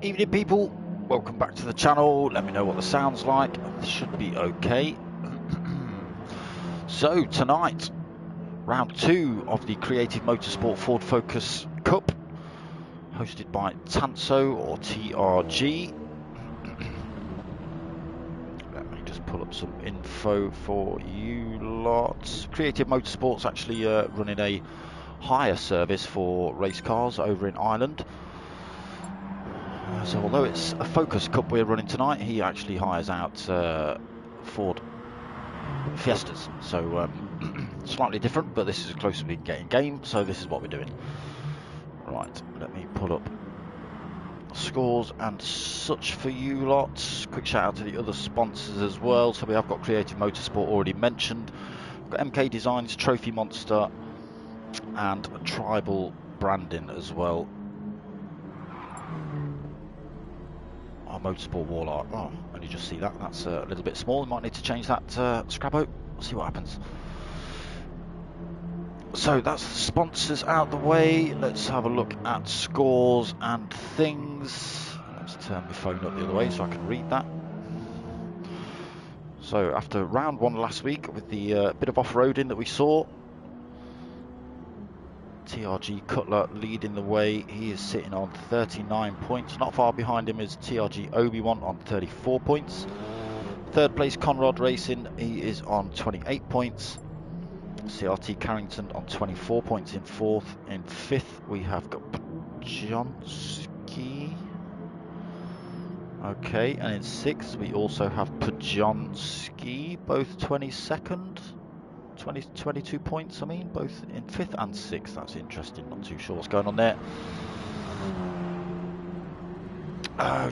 Evening people, welcome back to the channel. Let me know what the sound's like. This should be okay. So tonight, round 2 of the Creative Motorsport Ford Focus Cup, hosted by TANSO or TRG. Let me just pull up some info for you lot. Creative Motorsport's actually running a hire service for race cars over in Ireland. So although it's a Focus Cup we're running tonight, he actually hires out Ford Fiestas. So slightly different, but this is as close as we can get in game, so this is what we're doing. Right, let me pull up scores and such for you lot. Quick shout out to the other sponsors as well. So we have got Creative Motorsport already mentioned. We've got MK Designs, Trophy Monster, and Tribal Branding as well. Our Motorsport wall art. Oh, only just see that. That's a little bit small. Might need to change that Scrabo. See what happens. So that's the sponsors out the way. Let's have a look at scores and things. Let's turn my phone up the other way so I can read that. So after round 1 last week with the bit of off-roading that we saw, TRG Cutler leading the way. He is sitting on 39 points. Not far behind him is TRG Obi-Wan on 34 points. Third place Conrad Racing, he is on 28 points. CRT Carrington on 24 points in fourth. In fifth we have got Pajonski. Okay, and in sixth we also have Pajonski, both 22nd. 22 points, I mean, both in 5th and 6th. That's interesting, not too sure what's going on there.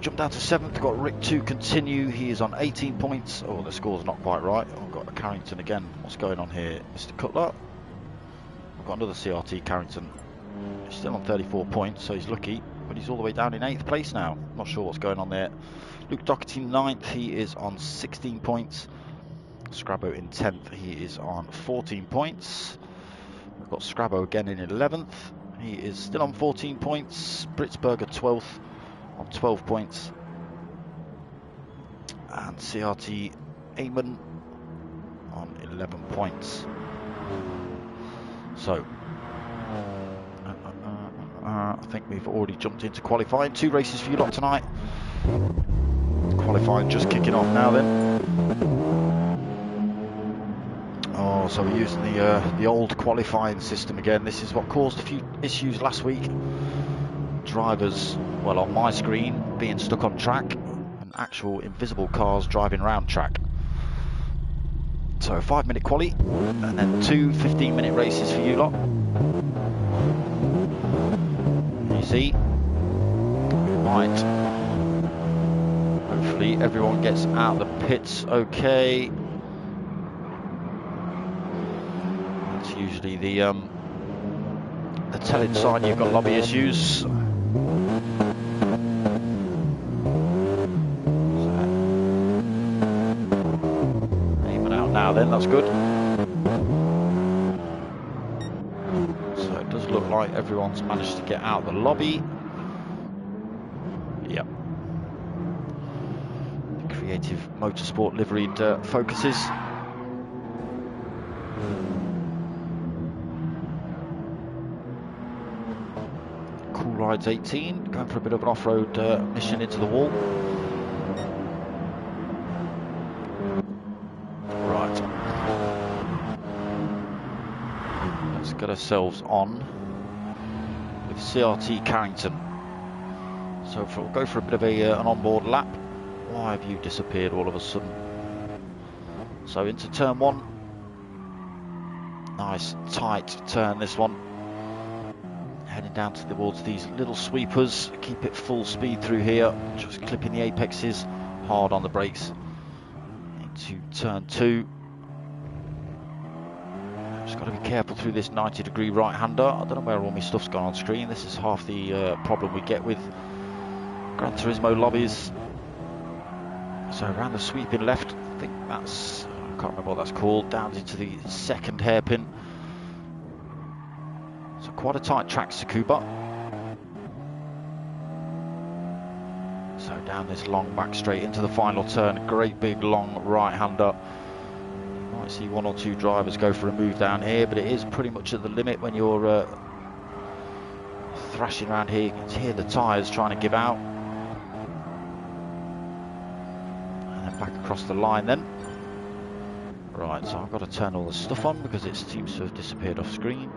Jump down to 7th, got Rick to continue. He is on 18 points. Oh, the score's not quite right. I've got a Carrington again. What's going on here, Mr. Cutler? I've got another CRT Carrington. He's still on 34 points, so he's lucky, but he's all the way down in 8th place now. Not sure what's going on there. Luke Doherty 9th, he is on 16 points. Scrabo in 10th, he is on 14 points. We've got Scrabo again in 11th, he is still on 14 points. Britzberger 12th on 12 points. And CRT Eamon on 11 points. So, I think we've already jumped into qualifying. 2 races for you lot tonight. Qualifying just kicking off now then. Oh, so we're using the old qualifying system again. This is what caused a few issues last week. Drivers, well, on my screen, being stuck on track, and actual invisible cars driving around track. So 5-minute quali, and then 2 15-minute races for you lot. You see, right. Hopefully everyone gets out of the pits okay. Usually the telling sign you've got lobby issues. So, aiming out now then, that's good. So it does look like everyone's managed to get out of the lobby. Yep. The Creative Motorsport liveried Focuses. Rides 18, going for a bit of an off-road mission into the wall. Right. Let's get ourselves on with CRT Carrington. So we'll go for a bit of an onboard lap. Why have you disappeared all of a sudden? So into turn 1. Nice tight turn this one. Heading down towards these little sweepers. Keep it full speed through here. Just clipping the apexes. Hard on the brakes. Into turn 2. Just got to be careful through this 90-degree right-hander. I don't know where all my stuff's gone on screen. This is half the problem we get with Gran Turismo lobbies. So around the sweeping left, I think that's, I can't remember what that's called, down into the second hairpin. So quite a tight track, Tsukuba. So down this long back straight into the final turn, great big long right-hander. You might see one or two drivers go for a move down here, but it is pretty much at the limit when you're thrashing around here. You can hear the tyres trying to give out. And then back across the line then. Right, so I've got to turn all the stuff on because it seems to have disappeared off screen.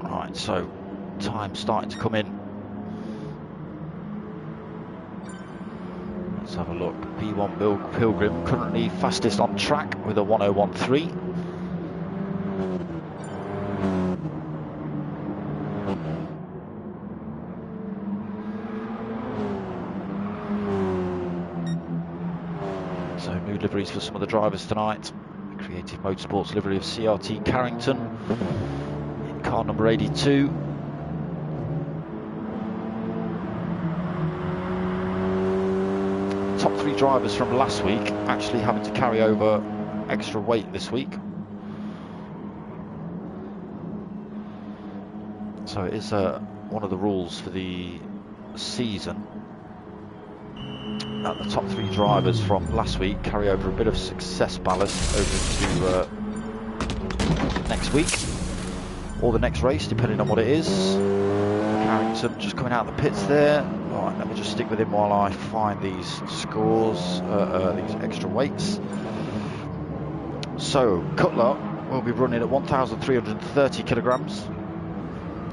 Right, so time starting to come in. Let's have a look. P1 Pilgrim currently fastest on track with a 1:01.3. So new liveries for some of the drivers tonight. Creative Motorsports livery of CRT Carrington in car number 82. Top three drivers from last week actually having to carry over extra weight this week. So it is one of the rules for the season that the top three drivers from last week carry over a bit of success ballast over to next week or the next race, depending on what it is. Carrington just coming out of the pits there. Right, let me just stick with him while I find these scores, these extra weights. So Cutler will be running at 1,330 kilograms.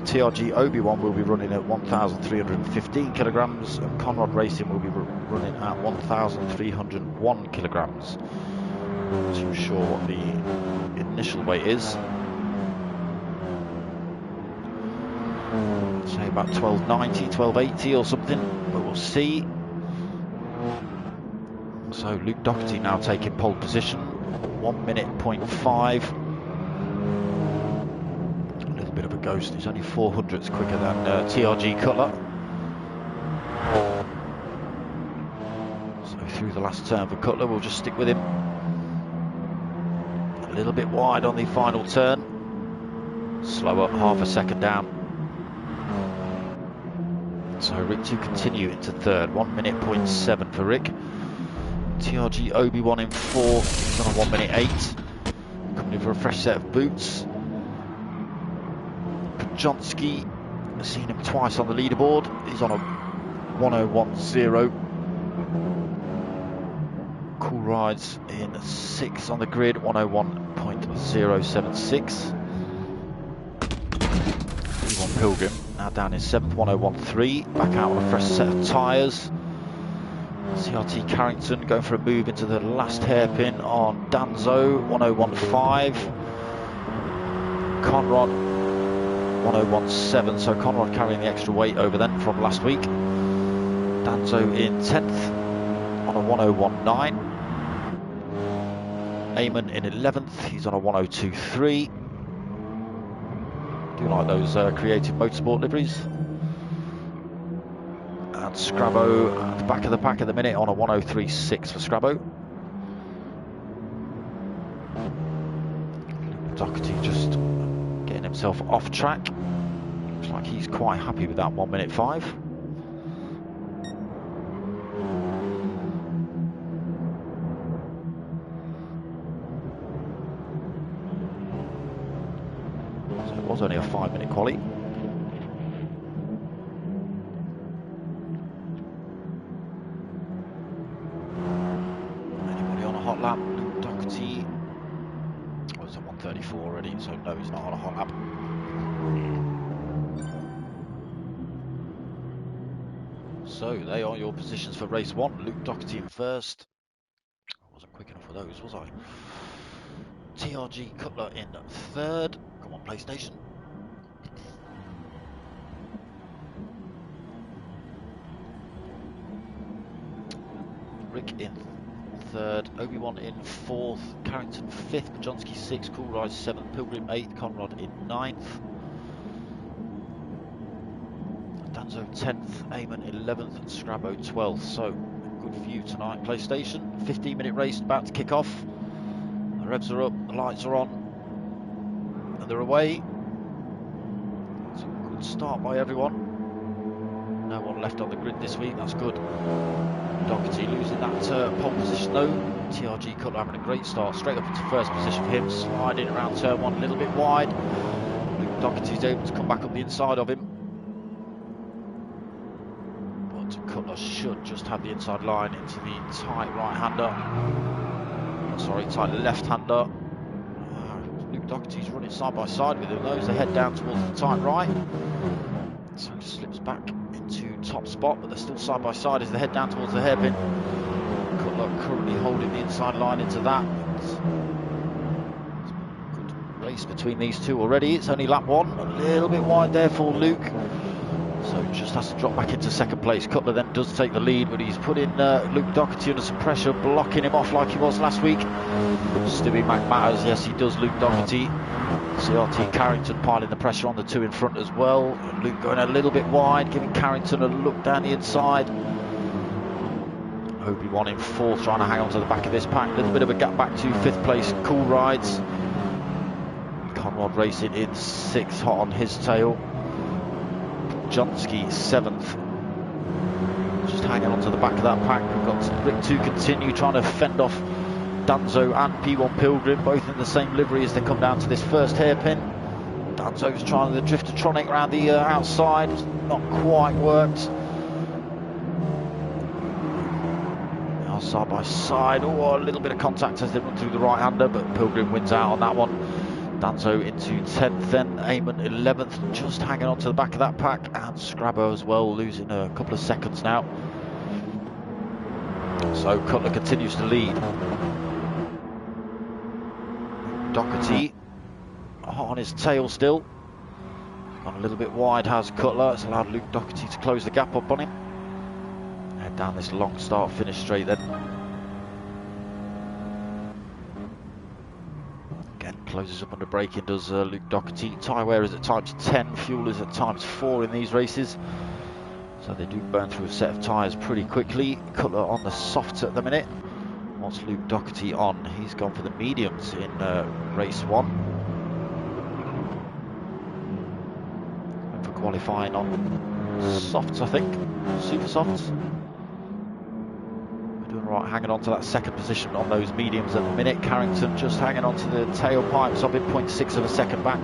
TRG Obi-Wan will be running at 1,315 kilograms, and Conrad Racing will be running at 1,301 kilograms. Not too sure what the initial weight is. Say about 1290, 1280 or something, but we'll see. So Luke Doherty now taking pole position, 1 minute 0.5. A little bit of a ghost, he's only 400ths quicker than TRG Cutler. So through the last turn for Cutler, we'll just stick with him. A little bit wide on the final turn, slower, half a second down. So Rick to continue into third, 1 minute 0.7 for Rick. TRG Obi-Wan in fourth, he's on a 1 minute 8. Coming in for a fresh set of boots. Pajonsky, I've seen him twice on the leaderboard, he's on a 1:01.0. Cool Rides in sixth on the grid, 1:01.076. P1 Pilgrim now down in 7th, 1:01.3, back out on a fresh set of tyres. CRT Carrington going for a move into the last hairpin on Danzo, 1:01.5. Conrad, 1:01.7, so Conrad carrying the extra weight over then from last week. Danzo in 10th on a 1:01.9. Eamon in 11th, he's on a 1:02.3. Do like those Creative Motorsport liveries. And Scrabo at the back of the pack at the minute on a 1:03.6 for Scrabo. Doherty just getting himself off track. Looks like he's quite happy with that 1 minute 5. So it was only a 5 minute quali. Anybody on a hot lap? Luke Doherty. Oh, it's at 1:34 already, so no, he's not on a hot lap. So they are your positions for race 1. Luke Doherty in first. I wasn't quick enough for those, was I? TRG Cutler in third. Come on, PlayStation. Rick in third, Obi-Wan in fourth, Carrington fifth, Pajonsky sixth, Cool Rise seventh, Pilgrim eighth, Conrad in ninth, Danzo 10th, Eamon 11th, and Scrabo 12th. So good view tonight, PlayStation. 15-minute race about to kick off. The revs are up, the lights are on, and they're away. Good start by everyone. No one left on the grid this week, that's good. Doherty losing that pole position though. TRG Cutler having a great start, straight up into first position for him, sliding around turn one a little bit wide. Luke Doherty's able to come back up the inside of him. But Cutler should just have the inside line into the tight right-hander. Sorry, tight left-hander. Luke Doherty's running side by side with him though, as they head down towards the tight right. So he slips back into top spot, but they're still side by side as they head down towards the hairpin. Cutler currently holding the inside line into that. Good race between these two already. It's only lap one, a little bit wide there for Luke. So just has to drop back into second place. Cutler then does take the lead, but he's putting Luke Doherty under some pressure, blocking him off like he was last week. Stewie McMatters, yes, he does Luke Doherty. CRT Carrington piling the pressure on the two in front as well. Luke going a little bit wide, giving Carrington a look down the inside. Obi-Wan in fourth, trying to hang on to the back of this pack. A little bit of a gap back to fifth place, Cool Rides. Conrad racing in sixth, hot on his tail. Johnsky seventh, just hanging on to the back of that pack. We've got Rick 2 Continue trying to fend off Danso and P1 Pilgrim, both in the same livery as they come down to this first hairpin. Danso's trying the Driftertronic around the outside, it's not quite worked. Now side by side, oh, a little bit of contact as they run through the right-hander, but Pilgrim wins out on that one. Danso into 10th then, Eamon 11th, just hanging on to the back of that pack, and Scrabbo as well, losing a couple of seconds now. So Cutler continues to lead. Doherty on his tail still. Gone a little bit wide, has Cutler. It's allowed Luke Doherty to close the gap up on him. Head down this long start finish straight then. Again, closes up under braking, does Luke Doherty. Tyre wear is at times 10, fuel is at times 4 in these races. So they do burn through a set of tyres pretty quickly. Cutler on the softs at the minute. What's Luke Doherty on? He's gone for the mediums in race 1. Went for qualifying on softs, I think. Super softs. We're doing right, hanging on to that second position on those mediums at the minute. Carrington just hanging on to the tailpipes of it, 0.6 of a second back.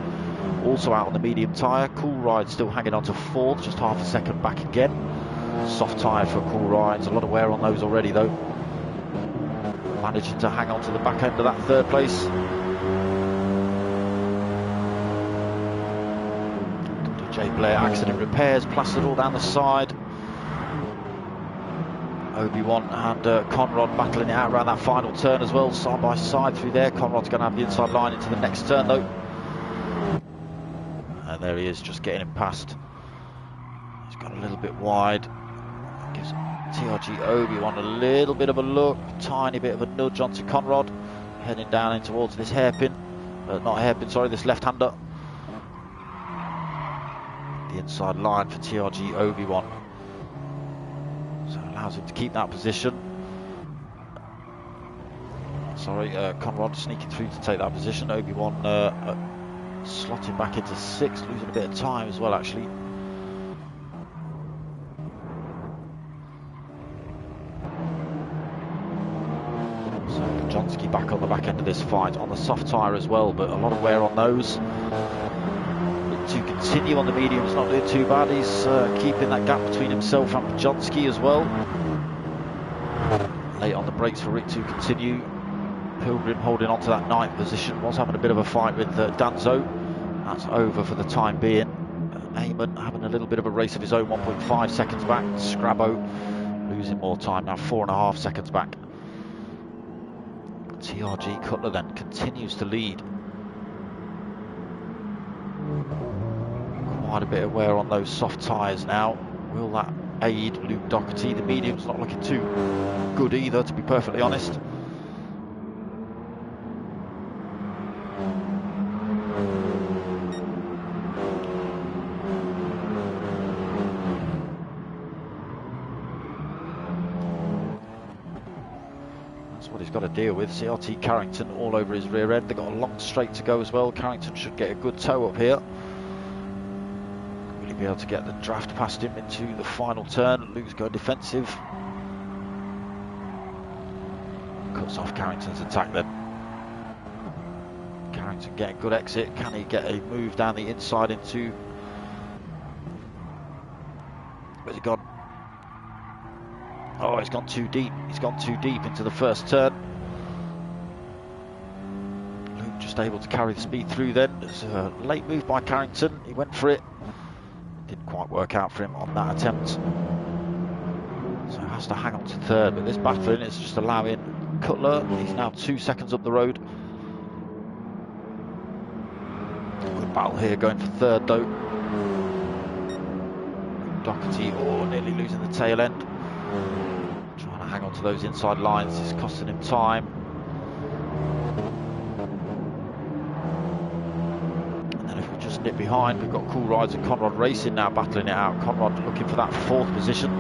Also out on the medium tyre. Cool Ride still hanging on to fourth, just half a second back again. Soft tyre for Cool Rides, a lot of wear on those already though. Managing to hang on to the back end of that third place. J. Blair accident repairs, plastered all down the side. Obi-Wan and Conrad battling it out around that final turn as well, side by side through there. Conrad's going to have the inside line into the next turn though. And there he is, just getting him past. He's got a little bit wide. Gives TRG Obi-Wan a little bit of a look, tiny bit of a nudge onto Conrad, heading down in towards this hairpin, not hairpin, sorry, this left-hander. The inside line for TRG Obi-Wan, so allows him to keep that position. Sorry, Conrad sneaking through to take that position. Obi-Wan slotting back into sixth, losing a bit of time as well actually. Johnsky back on the back end of this fight on the soft tyre as well, but a lot of wear on those. To Continue on the mediums, not doing too bad. He's keeping that gap between himself and Johnsky as well. Late on the brakes for Rick to Continue. Pilgrim holding on to that 9th position, was having a bit of a fight with Danso. That's over for the time being. Eamon having a little bit of a race of his own, 1.5 seconds back. Scrabbo losing more time now, 4.5 seconds back. TRG Cutler then continues to lead. Quite a bit of wear on those soft tyres now. Will that aid Luke Doherty? The medium's not looking too good either, to be perfectly honest. What he's got to deal with. CRT Carrington all over his rear end. They've got a long straight to go as well. Carrington should get a good tow up here. Really be able to get the draft past him into the final turn. Luke's going defensive. Cuts off Carrington's attack then. Carrington getting good exit. Can he get a move down the inside into... Where's he gone? Oh, he's gone too deep. He's gone too deep into the first turn. Luke just able to carry the speed through then. It's a late move by Carrington. He went for it. Didn't quite work out for him on that attempt. So he has to hang on to third. But this battling is just allowing Cutler. He's now 2 seconds up the road. Good battle here going for third though. Doherty, nearly losing the tail end. Trying to hang on to those inside lines is costing him time. And then if we just nip behind, we've got Cool Rides and Conrad Racing now battling it out. Conrad looking for that fourth position.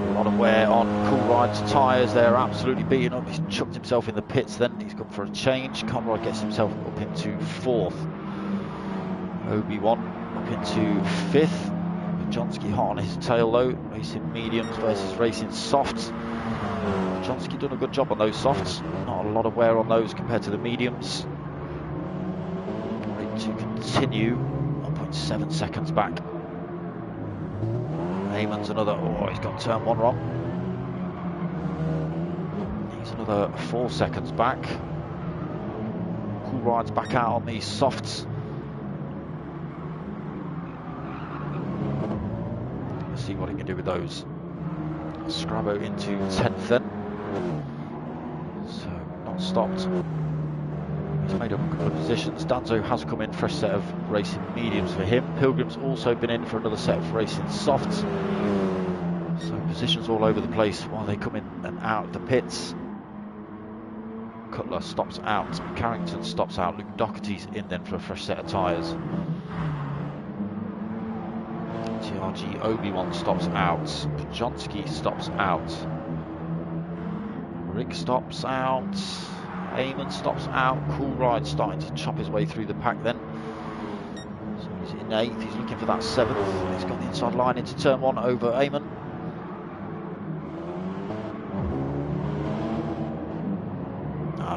A lot of wear on Cool Ride's tyres. They're absolutely beating up. He's chucked himself in the pits then. He's gone for a change. Conrad gets himself up into fourth. Obi-Wan up into fifth. Johnski hot on his tail though, racing mediums versus racing softs. Johnski done a good job on those softs, not a lot of wear on those compared to the mediums. Ready to continue, 1.7 seconds back. Eamon's another, he's got turn one wrong. He's another 4 seconds back. Cool Rides back out on these softs. See what he can do with those. Scrabo into 10th then. So not stopped. He's made up a couple of positions. Danzo has come in, fresh set of racing mediums for him. Pilgrim's also been in for another set of racing softs. So positions all over the place while they come in and out of the pits. Cutler stops out. Carrington stops out. Luke Doherty's in then for a fresh set of tyres. TRG Obi-Wan stops out. Pjonski stops out. Rick stops out. Eamon stops out. Cool Ride starting to chop his way through the pack then. So he's in 8th. He's looking for that 7th. He's got the inside line into turn 1 over Eamon.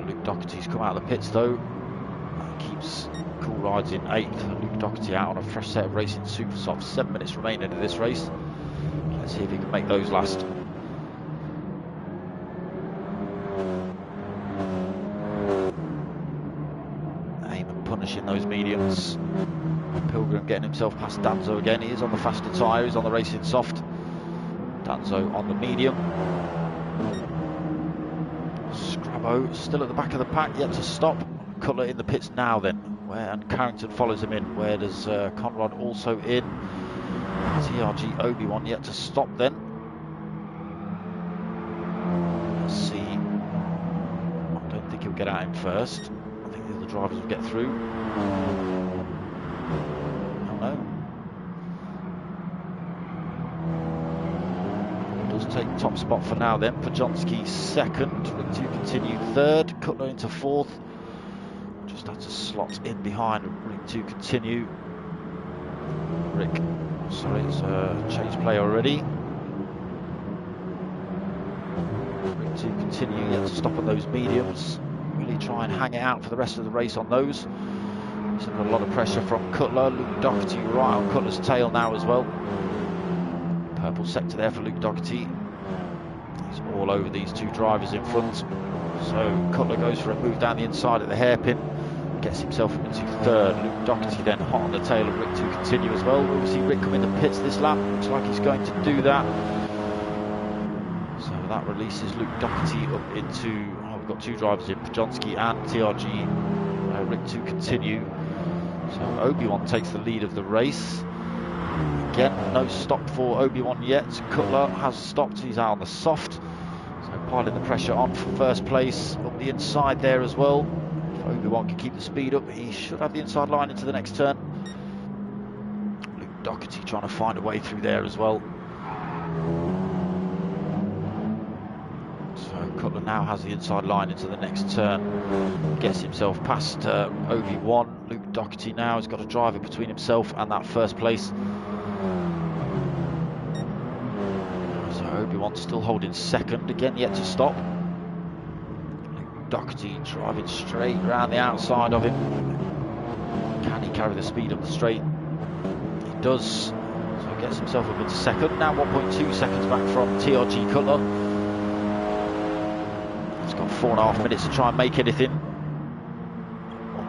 Luke Doherty's come out of the pits though. Keeps Cool Rides in 8th. Luke Doherty out on a fresh set of racing super softs. 7 minutes remaining in this race. Let's see if he can make those last. Eamon punishing those mediums. Pilgrim getting himself past Danzo again. He is on the faster tyre. He's on the racing soft. Danzo on the medium. Scrabo still at the back of the pack, yet to stop. Cutler in the pits now then. And Carrington follows him in. Where does Conrad also in? TRG Obi-Wan yet to stop then. Let's see. I don't think he'll get out in first. I think the other drivers will get through. Oh no. Does take top spot for now then. Pjonski second. Rick to continue third. Cutler into fourth. Just had to slot in behind Rick to continue. Rick, sorry, it's a change play already. Rick to continue, yet to stop on those mediums. Really try and hang it out for the rest of the race on those. He's under a lot of pressure from Cutler. Luke Doherty right on Cutler's tail now as well. Purple sector there for Luke Doherty. He's all over these two drivers in front. So Cutler goes for a move down the inside at the hairpin. Gets himself into third. Luke Doherty then hot on the tail of Rick to continue as well. We'll see Rick come into pits this lap. Looks like he's going to do that. So that releases Luke Doherty up into... we've got 2 drivers in, Pjonski and TRG. Rick to continue. So Obi-Wan takes the lead of the race. Again, no stop for Obi-Wan yet. Cutler has stopped. He's out on the soft. So piling the pressure on for first place. Up the inside there as well. Obi-Wan can keep the speed up. He should have the inside line into the next turn. Luke Doherty trying to find a way through there as well. So Cutler now has the inside line into the next turn. Gets himself past Obi-Wan. Luke Doherty now has got a driver between himself and that first place. So Obi-Wan still holding second, again yet to stop. Doherty driving straight around the outside of him. Can he carry the speed up the straight? He does. So he gets himself up into second. Now 1.2 seconds back from TRG Cutler. He's got 4.5 minutes to try and make anything.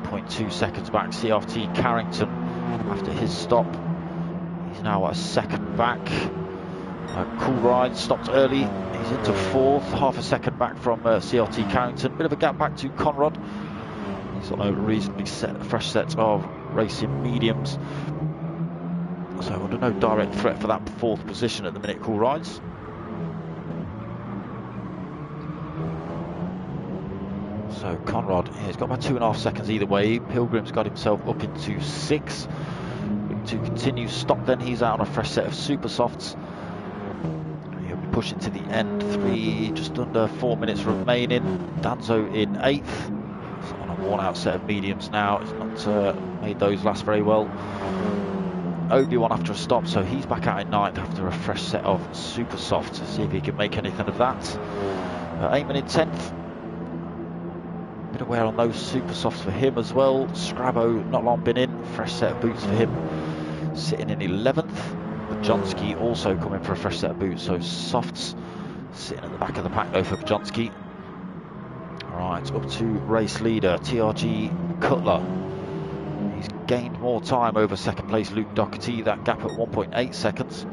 1.2 seconds back, CRT Carrington after his stop. He's now a second back. Cool Ride stopped early. He's into fourth, half a second back from CRT Carrington. Bit of a gap back to Conrad. He's on a reasonably fresh set of racing mediums. So under no direct threat for that fourth position at the minute, Cool Rides. So Conrad, he's got about 2.5 seconds either way. Pilgrim's got himself up into 6. To continue, stop then, he's out on a fresh set of super softs. He'll be pushing to the end, just under 4 minutes remaining. Danzo in 8th. He's on a worn out set of mediums now. He's not made those last very well. Obi-Wan after a stop, so he's back out in 9th after a fresh set of super softs to see if he can make anything of that. Eamon in 10th. Bit of wear on those super softs for him as well. Scrabo not long been in, fresh set of boots for him, sitting in 11th. Bajonski also coming for a fresh set of boots, so softs sitting at the back of the pack though for Bajonski. Right, up to race leader TRG Cutler. He's gained more time over second place Luke Doherty, that gap at 1.8 seconds.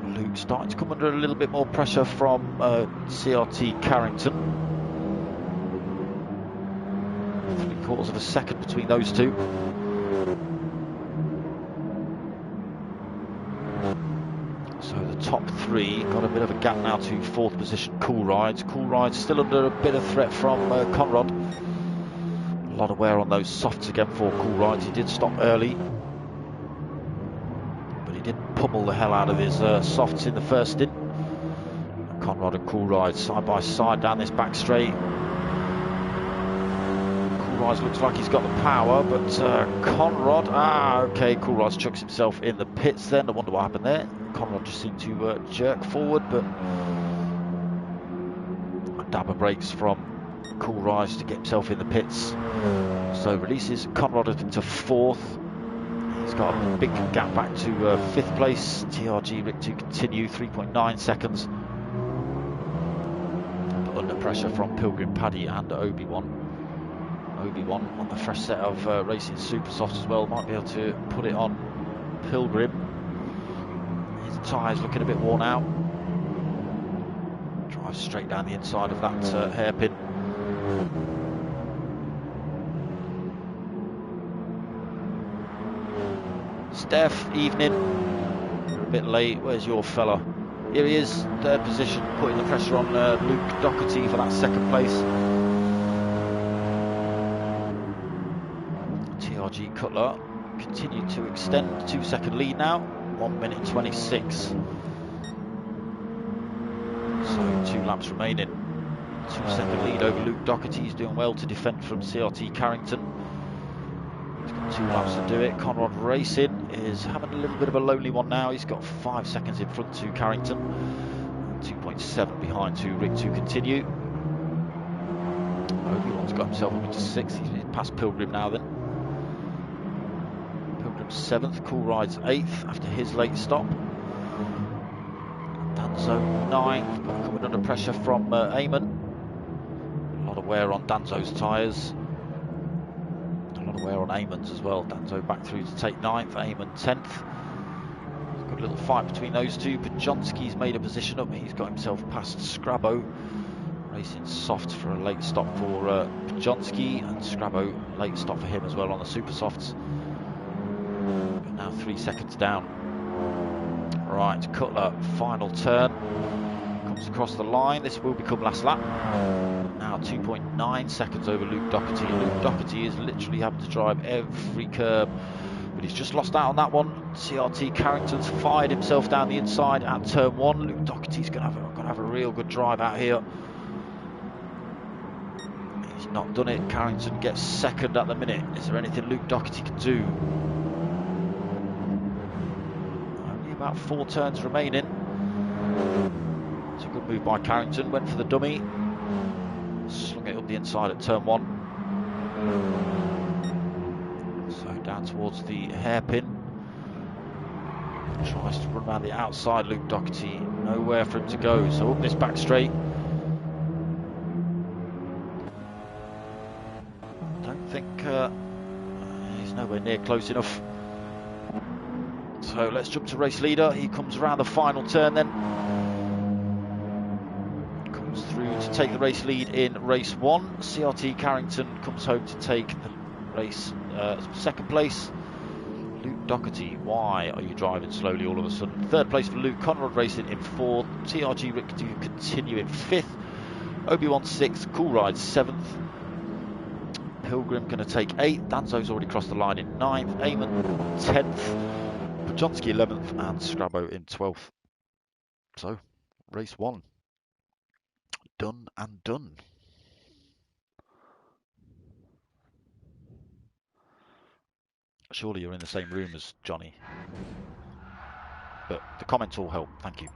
Luke starting to come under a little bit more pressure from CRT Carrington. 3/4 of a second between those two. So the top 3 got a bit of a gap now to 4th position Cool Rides. Cool Rides still under a bit of threat from Conrad. A lot of wear on those softs again for Cool Rides. He did stop early, but he didn't pummel the hell out of his softs in the first stint. Conrad and Cool Rides side by side down this back straight. Cool Rides looks like he's got the power, but Conrad, okay, Cool Rides chucks himself in the pits then. I wonder what happened there. Conrad just seemed to jerk forward, but a dab of brakes from Cool Rides to get himself in the pits. So releases Conrad into 4th. He's got a big gap back to 5th place. TRG Rick to continue, 3.9 seconds. But under pressure from Pilgrim, Paddy and Obi-Wan. Obi-Wan on the fresh set of racing super softs as well, might be able to put it on Pilgrim. His tyres looking a bit worn out. Drives straight down the inside of that hairpin. Steph, evening. You're a bit late, where's your fella? Here he is, 3rd position, putting the pressure on Luke Doherty for that 2nd place. TRG Cutler continued to extend 2-second lead now, 1 minute 26. So 2 laps remaining. 2-second lead over Luke Doherty. He's doing well to defend from CRT Carrington. He's got 2 laps to do it. Conrad Racing is having a little bit of a lonely one now. He's got 5 seconds in front to Carrington, 2.7 behind to Rick to continue. Obi-Wan's got himself up into 6th. He's past Pilgrim now then. 7th, Cool Rides 8th after his late stop. Danzo 9th, but coming under pressure from Eamon. A lot of wear on Danzo's tyres. A lot of wear on Eamon's as well. Danzo back through to take 9th, Eamon 10th. Good little fight between those two. Bajonski's made a position up. He's got himself past Scrabo. Racing soft for a late stop for Bajonski, and Scrabo late stop for him as well on the super softs. But now 3 seconds down. Right, Cutler, final turn. Comes across the line. This will become last lap. Now 2.9 seconds over Luke Doherty. Luke Doherty is literally having to drive every curb, but he's just lost out on that one. CRT Carrington's fired himself down the inside at turn 1. Luke Doherty's going to have a real good drive out here. He's not done it. Carrington gets second at the minute. Is there anything Luke Doherty can do? Only about 4 turns remaining. It's a good move by Carrington. Went for the dummy. Slung it up the inside at turn 1. So down towards the hairpin. Tries to run around the outside, Luke Doherty. Nowhere for him to go. So up this back straight. Don't think he's nowhere near close enough. So let's jump to race leader. He comes around the final turn then. Comes through to take the race lead in race 1. CRT Carrington comes home to take the race second place. Luke Doherty, why are you driving slowly all of a sudden? Third place for Luke. Conrad Racing in 4th. TRG Rick to continue in 5th. Obi-Wan 6th. Cool Ride 7th. Pilgrim going to take 8th. Danzo's already crossed the line in 9th. Eamon 10th. Pajonsky 11th. And Scrabo in 12th. So, race 1. Done and done. Surely you're in the same room as Johnny. But the comments all help. Thank you.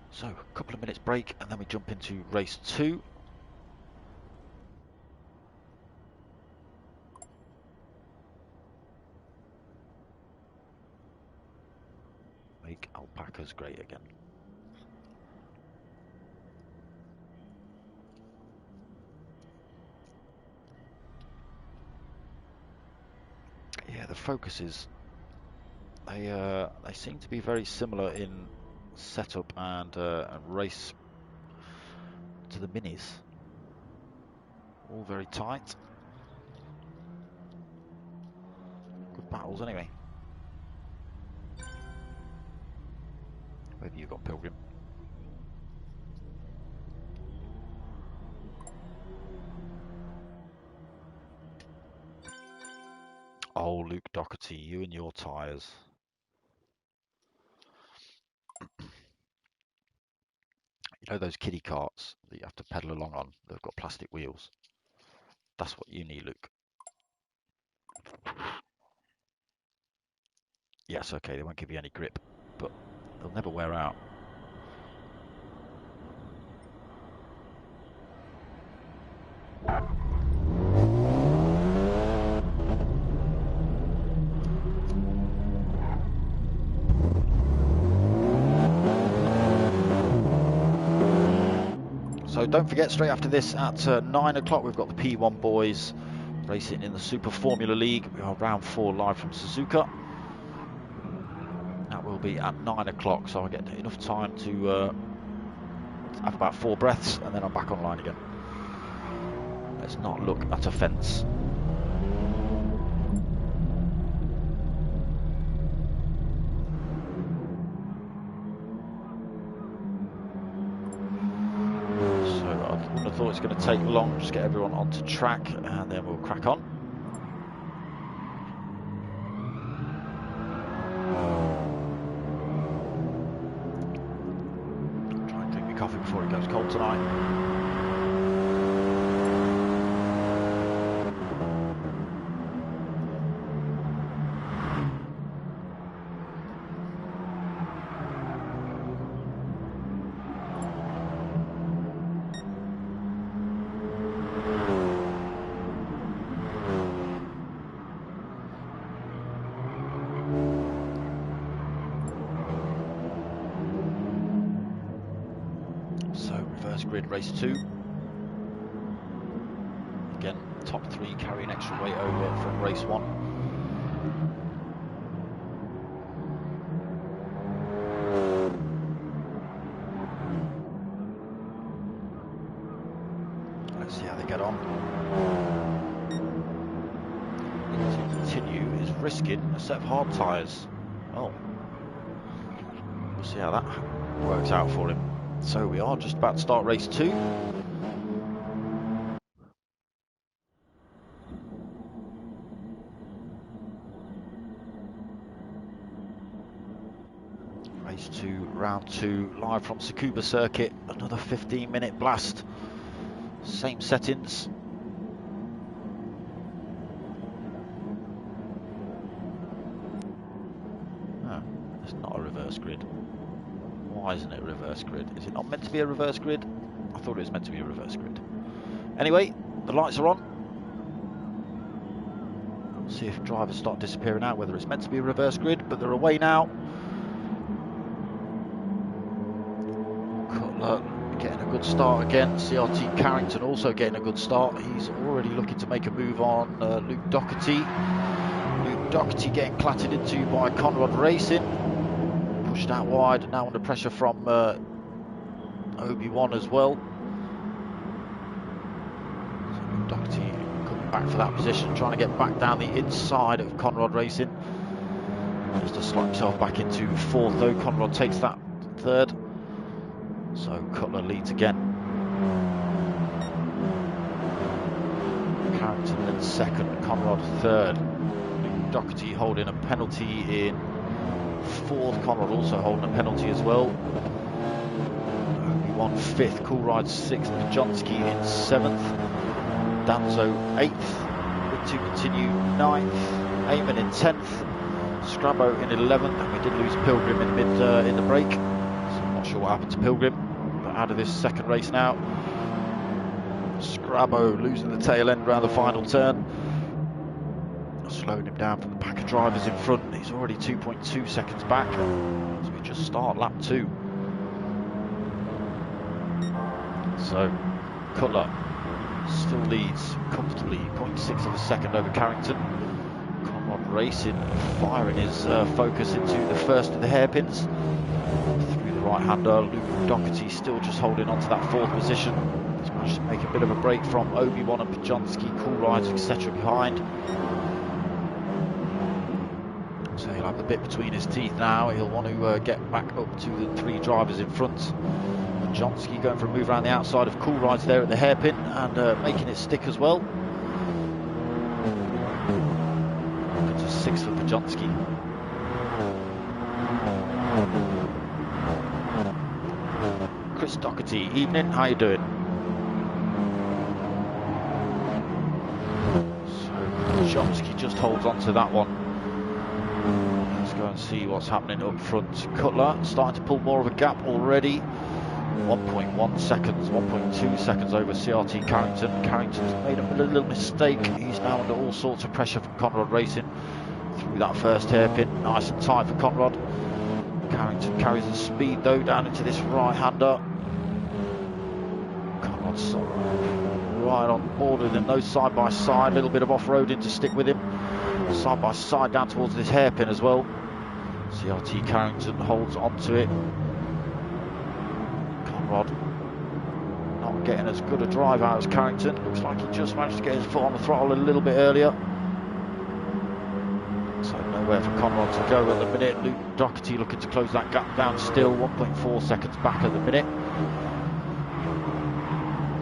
So, a couple of minutes break and then we jump into race 2. Make alpacas great again. Yeah, the focuses, they seem to be very similar in setup and race to the minis. All very tight. Good battles anyway. Where have you got, Pilgrim? Oh, Luke Doherty, you and your tyres. You know those kiddie carts that you have to pedal along on? They've got plastic wheels. That's what you need, Luke. Yes, okay, they won't give you any grip, but they'll never wear out. So don't forget, straight after this at 9 o'clock, we've got the P1 boys racing in the Super Formula League. We are round 4 live from Suzuka. That will be at 9 o'clock, so I'll get enough time to have about 4 breaths, and then I'm back online again. Let's not look at a fence. I thought it's going to take long, just get everyone onto track and then we'll crack on. Try and drink my coffee before it goes cold tonight. Grid race 2. Again, top 3 carrying extra weight over from race 1. Let's see how they get on. To continue is risking a set of hard tyres. Oh, we'll see how that works out for him. So we are just about to start race 2. Race to round 2, live from Tsukuba circuit. Another 15-minute blast. Same settings. Oh, it's not a reverse grid. Why isn't it a reverse grid? Is it not meant to be a reverse grid? I thought it was meant to be a reverse grid. Anyway, the lights are on. We'll see if drivers start disappearing out, whether it's meant to be a reverse grid, but they're away now. Cutler getting a good start again. CRT Carrington also getting a good start. He's already looking to make a move on Luke Doherty. Luke Doherty getting clattered into by Conrad Racing. Pushed out wide, now under pressure from Obi-Wan as well. So Luke Doherty coming back for that position, trying to get back down the inside of Conrad Racing. Just to slot himself back into 4th though. Conrad takes that 3rd. So Cutler leads again. Carrington in 2nd, Conrad 3rd. Luke Doherty holding a penalty in 4th. Conrad also holding a penalty as well. Obi-Wan 5th, Coolride 6th, Pajonski in 7th. Danzo 8th. Rick to continue 9th. Eamon in 10th. Scrabo in 11th. And we did lose Pilgrim in the break. So I'm not sure what happened to Pilgrim. Out of this 2nd race now. Scrabo losing the tail end around the final turn. Slowing him down from the pack of drivers in front. He's already 2.2 seconds back as we just start lap 2. So Cutler still leads comfortably, 0.6 of a second over Carrington. Conrad Racing firing his focus into the first of the hairpins. Right-hander Luke Doherty still just holding on to that 4th position. He's managed to make a bit of a break from Obi-Wan and Pajonski, Coolrides, etc. behind. So he'll have the bit between his teeth now. He'll want to get back up to the 3 drivers in front. Pajonski going for a move around the outside of Coolrides there at the hairpin and making it stick as well. Up to 6th for Pajonski. Chris Doherty, evening, how you doing? So Chomsky just holds on to that one. Let's go and see what's happening up front. Cutler starting to pull more of a gap already. 1.1 seconds, 1.2 seconds over CRT Carrington. Carrington's made a little mistake. He's now under all sorts of pressure from Conrad Racing through that first hairpin. Nice and tight for Conrad. Carrington carries the speed though down into this right-hander. Conrad's right on board with him, those side by side, a little bit of off-roading to stick with him. Side by side down towards this hairpin as well. CRT Carrington holds onto it. Conrad not getting as good a drive out as Carrington. Looks like he just managed to get his foot on the throttle a little bit earlier. So nowhere for Conrad to go at the minute. Luke Doherty looking to close that gap down still, 1.4 seconds back at the minute.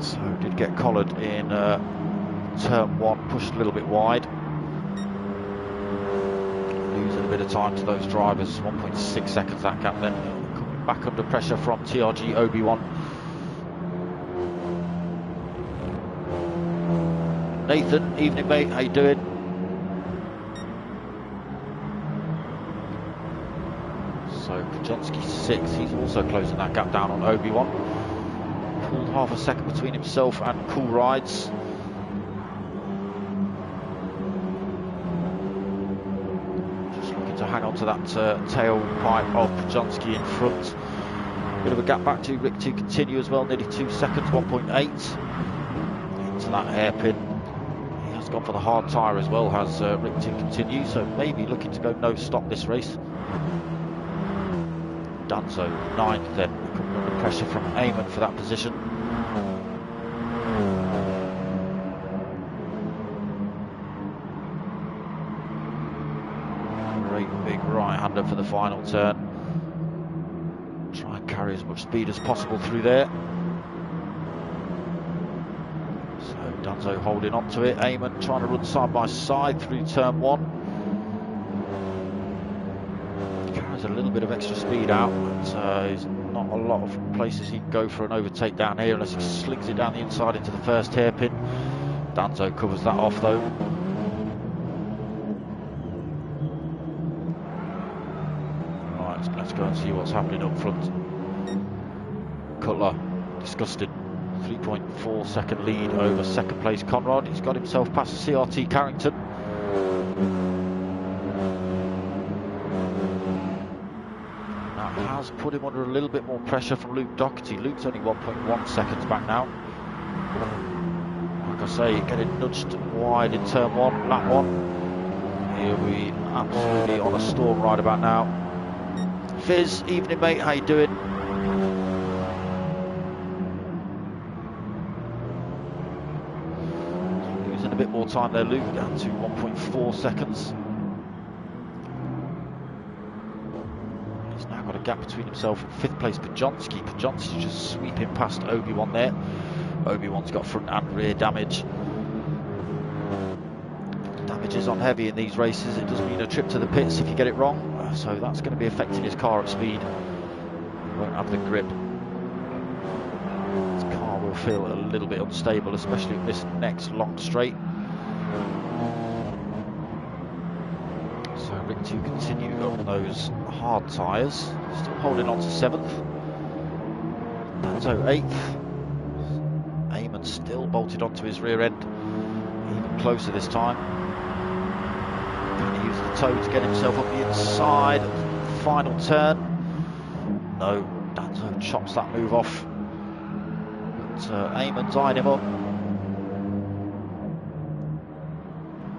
So did get collared in turn 1, pushed a little bit wide. Losing a bit of time to those drivers, 1.6 seconds that gap then. Coming back under pressure from TRG Obi-Wan. Nathan, evening mate, how you doing? So Pajonski 6th, he's also closing that gap down on Obi-Wan. Pulled half a second between himself and Coolrides. Just looking to hang on to that tailpipe of Pajonski in front. Bit of a gap back to Rick to continue as well, nearly 2 seconds, 1.8. Into that hairpin. He has gone for the hard tyre as well, has Rick to continue, so maybe looking to go no stop this race. Danzo 9th then, coming under pressure from Eamon for that position. Great big right-hander for the final turn. Try and carry as much speed as possible through there. So Danzo holding on to it. Eamon trying to run side by side through turn 1. a little bit of extra speed out, but there's not a lot of places he can go for an overtake down here unless he slings it down the inside into the first hairpin. Danso covers that off though. Right, let's go and see what's happening up front. Cutler, disgusted. 3.4 second lead over second place Conrad. He's got himself past the CRT Carrington. Has put him under a little bit more pressure from Luke Doherty. Luke's only 1.1 seconds back now. Like I say, getting nudged wide in turn one, lap one. He'll be absolutely on a storm right about now. Fizz, evening mate, how you doing? Losing a bit more time there, Luke, down to 1.4 seconds. Got a gap between himself and fifth place Pajonski. Pajonski just sweeping past Obi-Wan there. Obi-Wan's got front and rear damage. Damage is on heavy in these races. It does mean a trip to the pits if you get it wrong. So that's going to be affecting his car at speed. He won't have the grip. His car will feel a little bit unstable, especially at this next long straight. So Rick to continue on those hard tyres, still holding on to 7th. Danso 8th. Eamon still bolted onto his rear end, even closer this time. Can he use the toe to get himself up the inside? Final turn. No, Danso chops that move off. But Eamon's eyeing him up.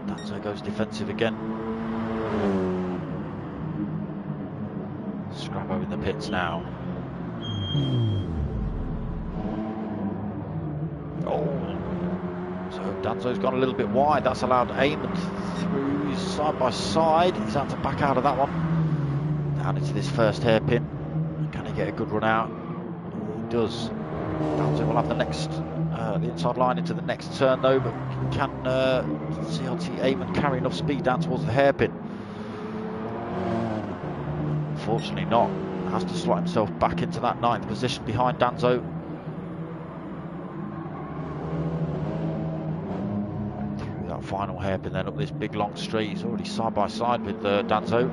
Danso goes defensive again. Scrabo in the pits now. Oh, so Danso's gone a little bit wide. That's allowed Eamon through his side by side. He's had to back out of that one. Down into this first hairpin. Can he get a good run out? He does. Danso will have the next, the inside line into the next turn though. But can CLT Eamon carry enough speed down towards the hairpin? Unfortunately not. Has to slot himself back into that 9th position behind Danso. Through that final hairpin, then up this big long straight. He's already side by side with Danso.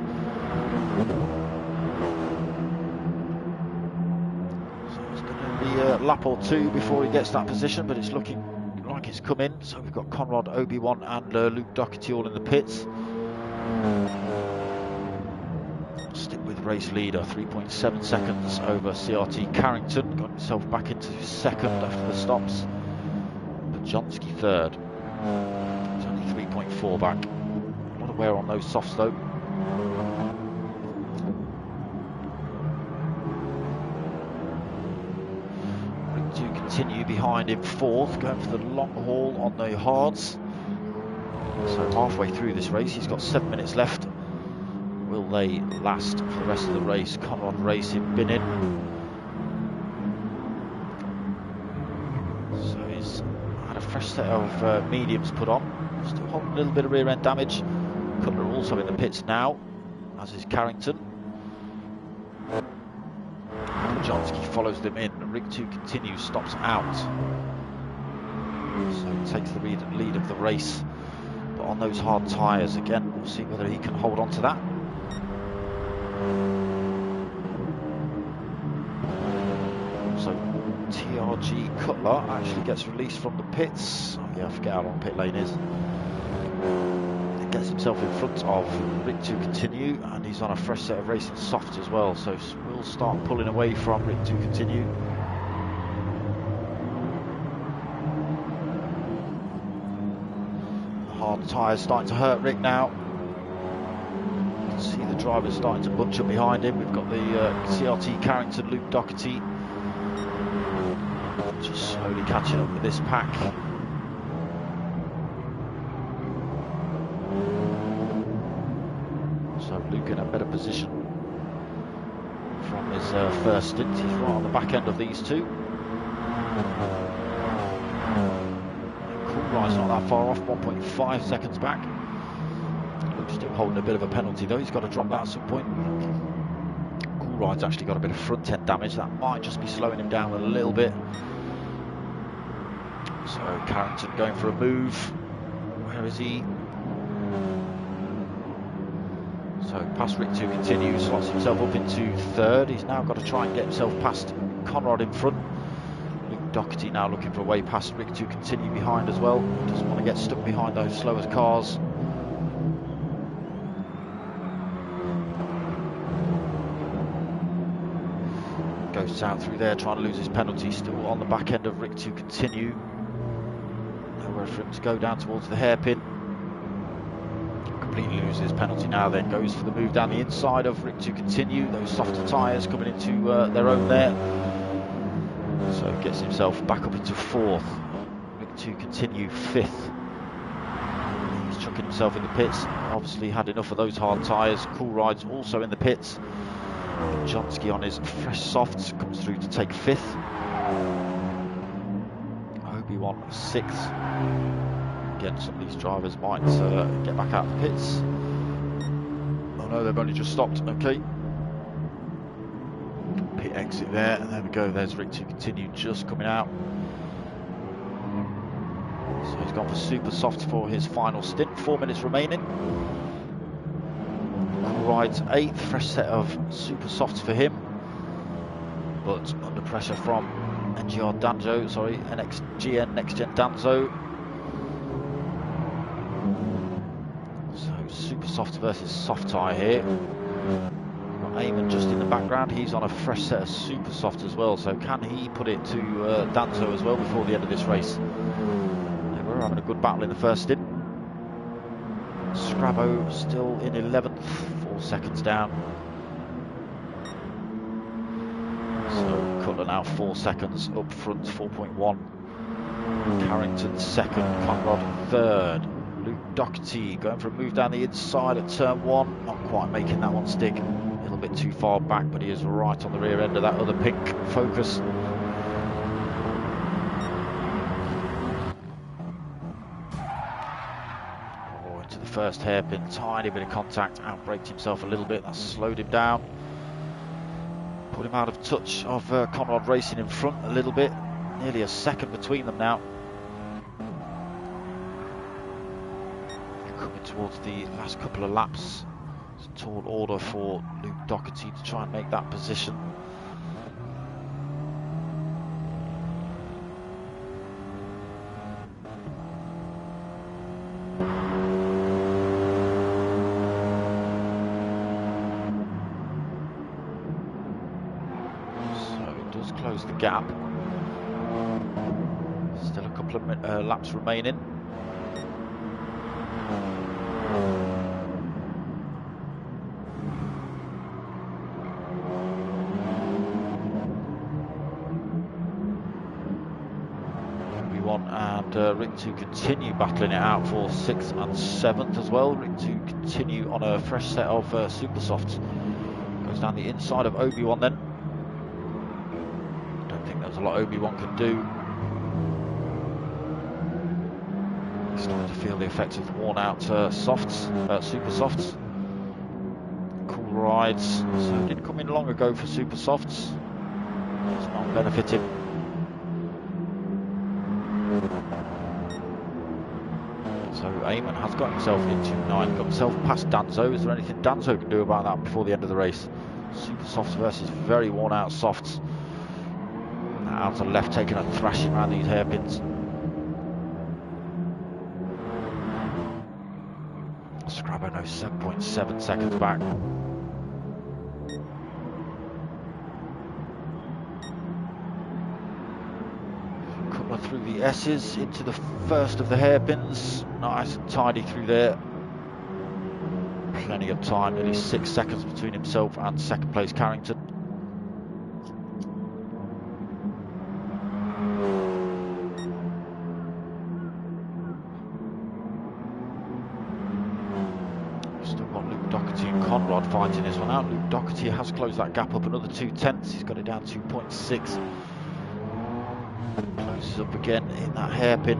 So it's going to be a lap or two before he gets that position, but it's looking like it's come in. So we've got Conrad, Obi-Wan and Luke Doherty all in the pits. Race leader, 3.7 seconds over CRT Carrington. Got himself back into second after the stops. Pajonski third. It's only 3.4 back. A lot of wear on those softs though. Rick to continue behind him fourth, going for the long haul on the hards. So halfway through this race, he's got 7 minutes left. Will they last for the rest of the race? Conrad Racing bin in. So he's had a fresh set of mediums put on. Still holding a little bit of rear end damage. Cutler also in the pits now, as is Carrington. Pajonski follows them in. Rig 2 continues, stops out. So he takes the lead of the race. But on those hard tyres again, we'll see whether he can hold on to that. So TRG Cutler actually gets released from the pits. Oh yeah, I forget how long pit lane is. He gets himself in front of Rick to continue, and he's on a fresh set of racing softs as well, so we'll start pulling away from Rick to continue. The hard tyres starting to hurt Rick now. See the drivers starting to bunch up behind him. We've got the CRT Carrington, Luke Doherty, just slowly catching up with this pack. So Luke in a better position from his first stint. He's right on the back end of these two. Cool Ride's not that far off, 1.5 seconds back. Still holding a bit of a penalty though, he's got to drop that at some point. Coolride's actually got a bit of front end damage. That might just be slowing him down a little bit. So Carrington going for a move. Where is he? So past Rick 2 continues, slots himself up into third. He's now got to try and get himself past Conrad in front. Luke Doherty now looking for a way past Rick 2 continue behind as well. Doesn't want to get stuck behind those slowest cars. Goes out through there, trying to lose his penalty. Still on the back end of Rick 2 continue. Nowhere for him to go down towards the hairpin. Completely loses his penalty now, then goes for the move down the inside of Rick 2 continue. Those softer tyres coming into their own there. So gets himself back up into fourth. Rick 2 continue fifth. He's chucking himself in the pits. Obviously had enough of those hard tyres. Coolride's also in the pits. Johnsky on his fresh softs comes through to take fifth. Obi-Wan sixth. Again, some of these drivers might get back out of the pits. Oh no, they've only just stopped. Okay. Pit exit there. There we go. There's Rick 2 continue just coming out. So he's gone for super soft for his final stint. 4 minutes remaining. Rides 8th. Fresh set of super softs for him. But under pressure from NGR Danzo. Sorry, NXGN Next Gen Danzo. Super soft versus soft tyre here. We've got Eamon just in the background. He's on a fresh set of super soft as well. So can he put it to Danzo as well before the end of this race? They were having a good battle in the first stint. Scrabo still in 11th, 4 seconds down. So Cutler now 4 seconds up front, 4.1. Carrington second, Conrad third. Luke Doherty going for a move down the inside at turn 1, not quite making that one stick, a little bit too far back, but he is right on the rear end of that other pink Focus. Oh, into the first hairpin, tiny bit of contact, outbraked himself a little bit, that slowed him down, put him out of touch of Conrad racing in front a little bit, nearly a second between them now. Towards the last couple of laps. It's a tall order for Luke Doherty to try and make that position. So it does close the gap. Still a couple of laps remaining. And Rick 2 continue battling it out for 6th and 7th as well. Rick 2 continue on a fresh set of super softs. Goes down the inside of Obi-Wan then. Don't think there's a lot Obi-Wan can do. He's starting to feel the effects of the worn out softs, super softs. Coolrides, so did come in long ago for super softs. It's not benefiting. So Eamon has got himself into 9, got himself past Danzo. Is there anything Danzo can do about that before the end of the race? Super softs versus very worn out softs. Out to the left, taking a thrashing around these hairpins. Scrabo no 7.7 seconds back. Through the S's into the first of the hairpins, nice and tidy through there. Plenty of time, nearly 6 seconds between himself and second place Carrington. Still got Luke Doherty and Conrad fighting this one out. Luke Doherty has closed that gap up another 0.2. He's got it down 2.6. Closes up again in that hairpin.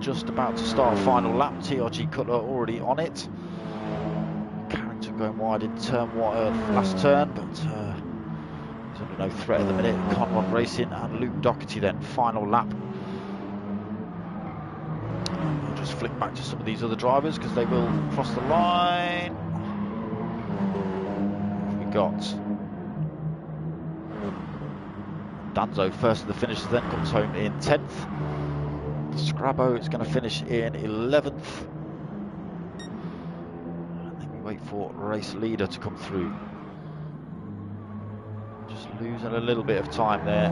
just about to start a final lap. TRG Cutler already on it. Carrington going wide in last turn, but he's under no threat at the minute. Conrod Racing and Luke Doherty then, final lap. We'll just flick back to some of these other drivers because they will cross the line. We got Danzo first of the finishers, then comes home in 10th. Scrabo is going to finish in 11th. And then we wait for race leader to come through. Just losing a little bit of time there.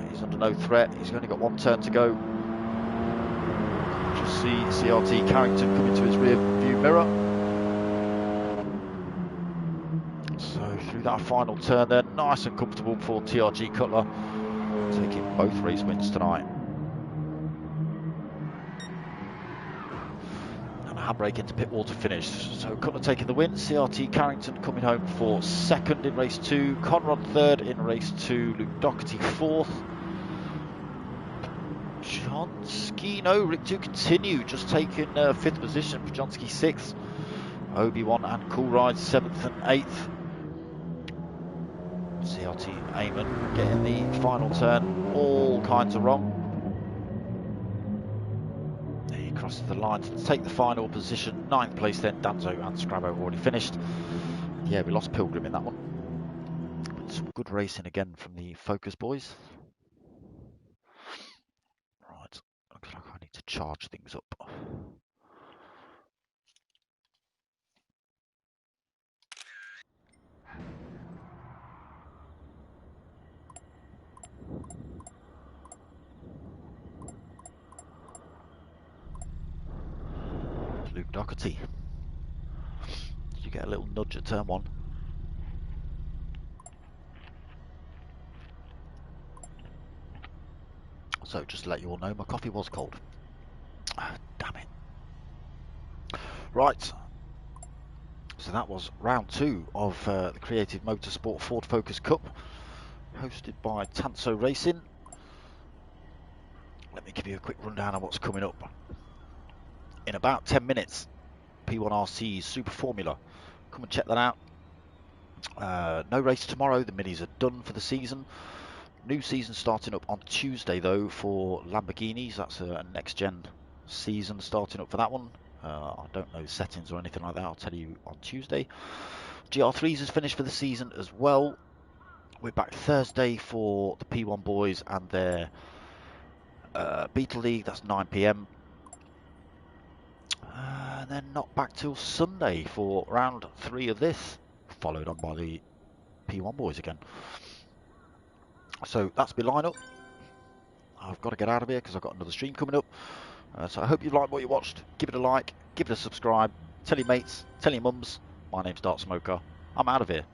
He's under no threat. He's only got one turn to go. Just see CRT Carrington come into his rear view mirror. So through that final turn there, nice and comfortable for TRG Cutler, taking both race wins tonight. And a handbrake into pit wall to finish. So Cutler taking the win, CRT Carrington coming home for second in race 2, Conrod third in race 2, Luke Doherty fourth. Johnsky, no, Rick 2 continue, just taking 5th position for Johnsky 6th. Obi-Wan and Cool Ride 7th and 8th. CRT Eamon getting the final turn all kinds of wrong. He crosses the line to take the final position. 9th place then, Danzo and Scrabo already finished. Yeah, we lost Pilgrim in that one. But some good racing again from the Focus boys. Right, looks like I need to charge things up. Luke Doherty. Did you get a little nudge at turn 1? So just to let you all know, my coffee was cold. Damn it. Right. So that was round 2 of the Creative Motorsport Ford Focus Cup, hosted by TANSO Racing. Let me give you a quick rundown on what's coming up. In about 10 minutes, P1RC's Super Formula. Come and check that out. No race tomorrow, the minis are done for the season. New season starting up on Tuesday though for Lamborghinis. That's a next gen season starting up for that one. I don't know settings or anything like that, I'll tell you on Tuesday. GR3s is finished for the season as well. We're back Thursday for the P1 boys and their Beetle League, that's 9 PM. And then not back till Sunday for round 3 of this, followed on by the P1 boys again. So that's my lineup. I've got to get out of here because I've got another stream coming up. So I hope you liked what you watched. Give it a like, give it a subscribe, tell your mates, tell your mums. My name's darksmoka. I'm out of here.